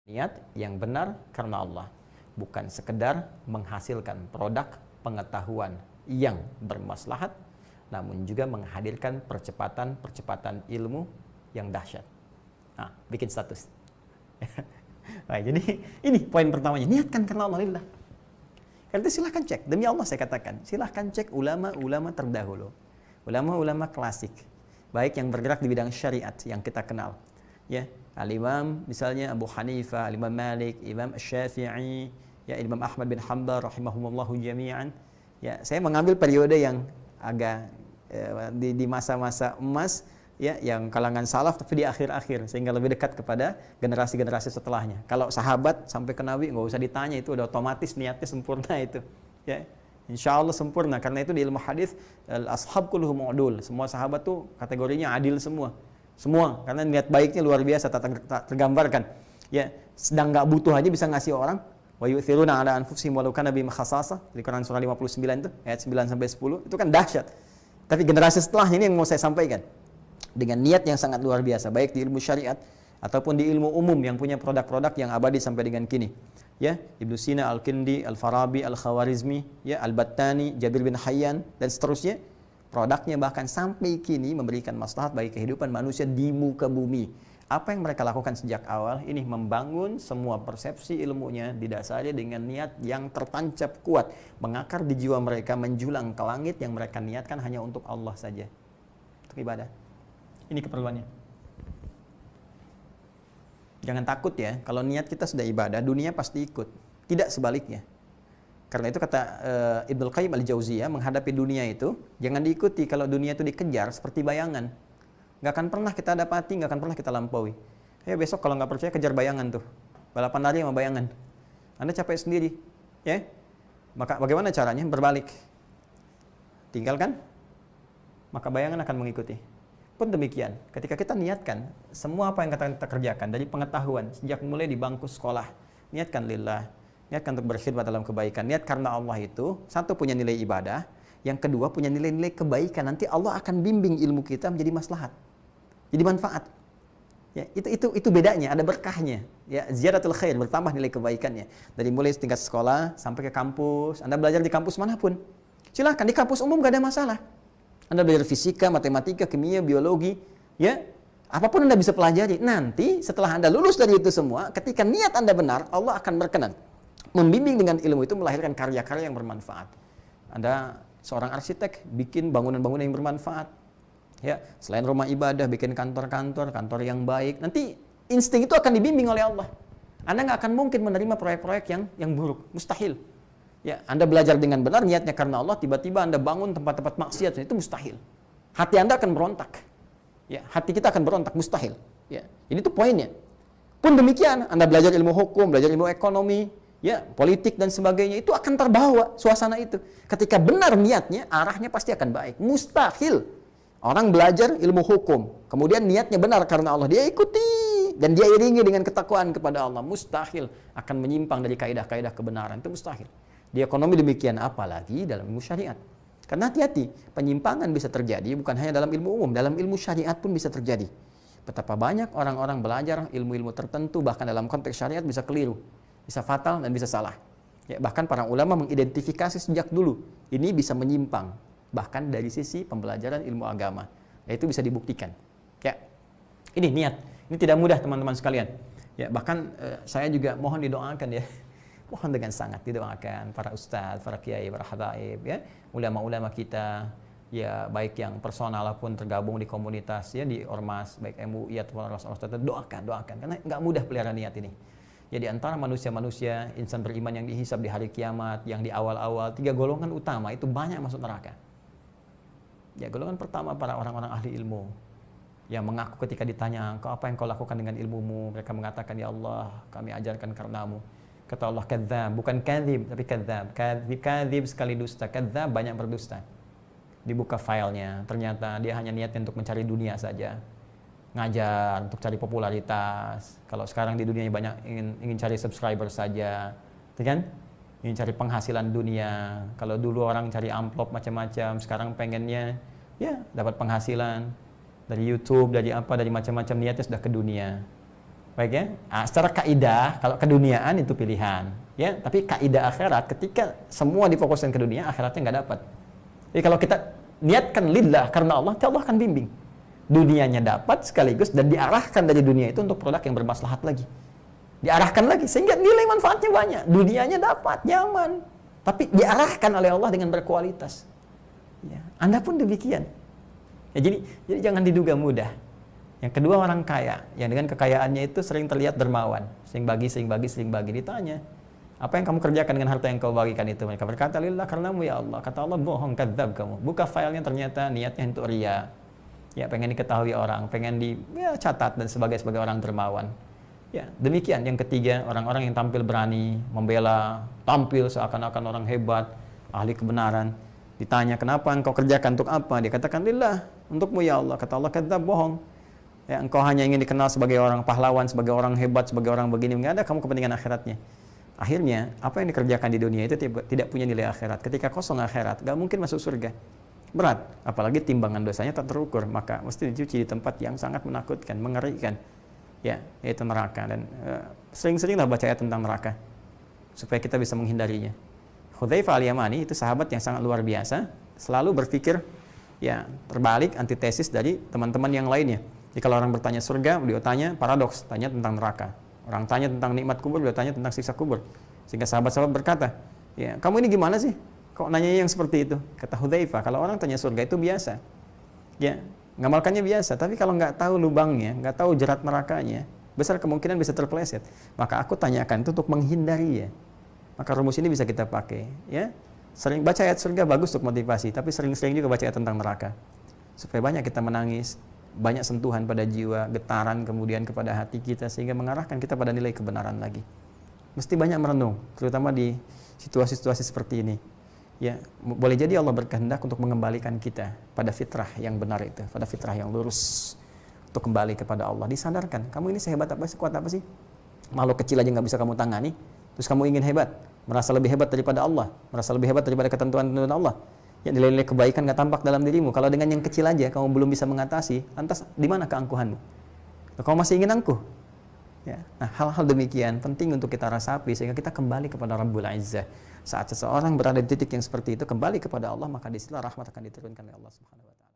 Niat yang benar karena Allah, bukan sekedar menghasilkan produk pengetahuan yang bermaslahat, namun juga menghadirkan percepatan ilmu yang dahsyat. Nah, bikin status. Nah, jadi ini poin pertamanya, niatkan karena Allah lillah. Karena itu silahkan cek, demi Allah saya katakan, silahkan cek ulama-ulama terdahulu, ulama-ulama klasik, baik yang bergerak di bidang syariat yang kita kenal, ya, Al-Imam misalnya Abu Hanifah, Al-Imam Malik, Imam Syafi'i, ya, Imam Ahmad bin Hanbal rahimahumullahu jami'an. Ya, saya mengambil periode yang agak di masa-masa emas, ya, yang kalangan salaf tapi di akhir-akhir, sehingga lebih dekat kepada generasi-generasi setelahnya. Kalau sahabat sampai ke Nabi nggak usah ditanya, itu udah otomatis niatnya sempurna itu, ya. Insya Allah sempurna, karena itu di ilmu hadis al-ashab kulluhum udul, semua sahabat tuh kategorinya adil semua, karena niat baiknya luar biasa, tak tergambarkan, ya. Sedang nggak butuh aja bisa ngasih orang. Wa yu'thiruna ala anfusihim walau kana bihim khassasah, di Quran surah 59 itu ayat 9 sampai 10, itu kan dahsyat. Tapi generasi setelahnya ini yang mau saya sampaikan, dengan niat yang sangat luar biasa, baik di ilmu syariat ataupun di ilmu umum yang punya produk-produk yang abadi sampai dengan kini. Ya, Ibnu Sina, Al-Kindi, Al-Farabi, Al-Khawarizmi, ya, Al-Battani, Jabir bin Hayyan dan seterusnya, produknya bahkan sampai kini memberikan maslahat bagi kehidupan manusia di muka bumi. Apa yang mereka lakukan sejak awal ini membangun semua persepsi ilmunya didasari dengan niat yang tertancap kuat, mengakar di jiwa mereka, menjulang ke langit, yang mereka niatkan hanya untuk Allah saja, untuk ibadah. Ini keperluannya. Jangan takut ya, kalau niat kita sudah ibadah, dunia pasti ikut. Tidak sebaliknya. Karena itu kata Ibnu Qayyim al-Jauziyah, menghadapi dunia itu jangan diikuti. Kalau dunia itu dikejar seperti bayangan, nggak akan pernah kita dapati, nggak akan pernah kita lampaui. Besok kalau nggak percaya kejar bayangan tuh, balapan lari sama bayangan. Anda capek sendiri, ya. Maka bagaimana caranya? Berbalik. Tinggalkan, maka bayangan akan mengikuti. Pun demikian, ketika kita niatkan semua apa yang kita kerjakan dari pengetahuan sejak mulai di bangku sekolah, niatkan lillah, niatkan untuk berkhidmat dalam kebaikan. Niat karena Allah itu satu, punya nilai ibadah, yang kedua punya nilai-nilai kebaikan. Nanti Allah akan bimbing ilmu kita menjadi maslahat, jadi manfaat. Ya, itu bedanya, ada berkahnya. Ya, ziyadatul khair, bertambah nilai kebaikannya. Dari mulai tingkat sekolah sampai ke kampus, Anda belajar di kampus manapun, silahkan. Di kampus umum gak ada masalah. Anda belajar fisika, matematika, kimia, biologi, ya, apapun Anda bisa pelajari. Nanti setelah Anda lulus dari itu semua, ketika niat Anda benar, Allah akan berkenan membimbing dengan ilmu itu melahirkan karya-karya yang bermanfaat. Anda seorang arsitek, bikin bangunan-bangunan yang bermanfaat. Ya, selain rumah ibadah, bikin kantor-kantor yang baik. Nanti insting itu akan dibimbing oleh Allah. Anda nggak akan mungkin menerima proyek-proyek yang buruk, mustahil. Ya, Anda belajar dengan benar, niatnya karena Allah, tiba-tiba Anda bangun tempat-tempat maksiat, itu mustahil. Hati Anda akan berontak. Ya, hati kita akan berontak, mustahil. Ya, ini tuh poinnya. Pun demikian, Anda belajar ilmu hukum, belajar ilmu ekonomi, ya, politik dan sebagainya, itu akan terbawa suasana itu. Ketika benar niatnya, arahnya pasti akan baik. Mustahil orang belajar ilmu hukum, kemudian niatnya benar karena Allah, dia ikuti dan dia iringi dengan ketakwaan kepada Allah, mustahil akan menyimpang dari kaidah-kaidah kebenaran, itu mustahil. Di ekonomi demikian, apalagi dalam ilmu syariat. Karena hati-hati, penyimpangan bisa terjadi bukan hanya dalam ilmu umum, dalam ilmu syariat pun bisa terjadi. Betapa banyak orang-orang belajar ilmu-ilmu tertentu, bahkan dalam konteks syariat bisa keliru, bisa fatal dan bisa salah. Ya, bahkan para ulama mengidentifikasi sejak dulu, ini bisa menyimpang, bahkan dari sisi pembelajaran ilmu agama. Ya, itu bisa dibuktikan. Ya, ini niat. Ini tidak mudah teman-teman sekalian. Ya, bahkan saya juga mohon didoakan ya. Mohon dengan sangat didoakan para ustadz, para kiai, para habaib, ya, ulama-ulama kita, ya, baik yang personal maupun tergabung di komunitas, ya, di ormas, baik MUI atau ormas-ormas tertentu, doakan, karena nggak mudah pelihara niat ini. Jadi antara manusia-manusia, insan beriman yang dihisab di hari kiamat, yang di awal-awal, 3 golongan utama itu banyak masuk neraka. Ya, golongan pertama para orang-orang ahli ilmu, yang mengaku ketika ditanya, "Kau apa yang kau lakukan dengan ilmumu?" Mereka mengatakan, "Ya Allah, kami ajarkan karenamu." Kata Allah, kadzdzab, bukan kadzib, tapi kadzdzab. Kadzib sekali dusta, kadzdzab banyak berdusta. Dibuka filenya, ternyata dia hanya niatnya untuk mencari dunia saja. Ngajar untuk cari popularitas. Kalau sekarang di dunia banyak ingin cari subscriber saja, kan? Ingin cari penghasilan dunia. Kalau dulu orang cari amplop macam-macam, sekarang pengennya ya dapat penghasilan dari YouTube, dari apa, dari macam-macam, niatnya sudah ke dunia. Baik ya. Nah, secara kaidah kalau keduniaan itu pilihan, ya. Tapi kaidah akhirat ketika semua difokuskan ke dunia, akhiratnya nggak dapat. Jadi kalau kita niatkan lillah karena Allah akan bimbing. Dunianya dapat sekaligus dan diarahkan dari dunia itu untuk produk yang bermaslahat lagi. Diarahkan lagi sehingga nilai manfaatnya banyak. Dunianya dapat, nyaman, tapi diarahkan oleh Allah dengan berkualitas. Ya, Anda pun demikian. Ya, jadi jangan diduga mudah. Yang kedua orang kaya, yang dengan kekayaannya itu sering terlihat dermawan, sering bagi. Ditanya, apa yang kamu kerjakan dengan harta yang kau bagikan itu? Mereka berkata, lillah karenamu ya Allah. Kata Allah, bohong, kadzab kamu. Buka filenya, ternyata niatnya untuk riya. Ya, pengen diketahui orang, pengen catat dan sebagai orang dermawan. Ya, demikian. Yang ketiga, orang-orang yang tampil berani, membela, tampil seakan-akan orang hebat, ahli kebenaran. Ditanya, kenapa engkau kerjakan untuk apa? Dia katakan, lillah, untukmu ya Allah. Kata Allah, kadzab, bohong. Ya, engkau hanya ingin dikenal sebagai orang pahlawan, sebagai orang hebat, sebagai orang begini, nggak ada kamu kepentingan akhiratnya. Akhirnya, apa yang dikerjakan di dunia itu tidak punya nilai akhirat. Ketika kosong akhirat, nggak mungkin masuk surga. Berat, apalagi timbangan dosanya tak terukur, maka mesti dicuci di tempat yang sangat menakutkan, mengerikan. Ya, yaitu neraka. Dan sering-seringlah baca ayat tentang neraka, supaya kita bisa menghindarinya. Hudzaifah al-Yamani itu sahabat yang sangat luar biasa, selalu berpikir ya terbalik, antitesis dari teman-teman yang lainnya. Jadi kalau orang bertanya surga, beliau tanya paradoks, tanya tentang neraka. Orang tanya tentang nikmat kubur, beliau tanya tentang siksa kubur. Sehingga sahabat-sahabat berkata, ya kamu ini gimana sih? Kok nanya yang seperti itu? Kata Hudzaifah, kalau orang tanya surga itu biasa. Ya, ngamalkannya biasa. Tapi kalau nggak tahu lubangnya, nggak tahu jerat nerakanya, besar kemungkinan bisa terpeleset. Maka aku tanyakan itu untuk menghindari ya. Maka rumus ini bisa kita pakai. Ya, sering baca ayat surga bagus untuk motivasi, tapi sering-sering juga baca ayat tentang neraka. Supaya banyak kita menangis, banyak sentuhan pada jiwa, getaran kemudian kepada hati kita sehingga mengarahkan kita pada nilai kebenaran lagi. Mesti banyak merenung, terutama di situasi-situasi seperti ini. Ya, boleh jadi Allah berkehendak untuk mengembalikan kita pada fitrah yang benar itu, pada fitrah yang lurus, untuk kembali kepada Allah. Disadarkan, kamu ini sehebat apa, sekuat apa sih? Makhluk kecil aja nggak bisa kamu tangani, terus kamu ingin hebat, merasa lebih hebat daripada Allah, merasa lebih hebat daripada ketentuan-ketentuan Allah. Ya, nilai-nilai kebaikan nggak tampak dalam dirimu. Kalau dengan yang kecil aja kamu belum bisa mengatasi, lantas di mana keangkuhanmu? Kamu masih ingin angkuh? Ya. Nah, hal-hal demikian penting untuk kita rasapi sehingga kita kembali kepada Rabbul Izzah. Saat seseorang berada di titik yang seperti itu, kembali kepada Allah, maka disitulah rahmat akan diturunkan oleh Allah Subhanahu wa taala.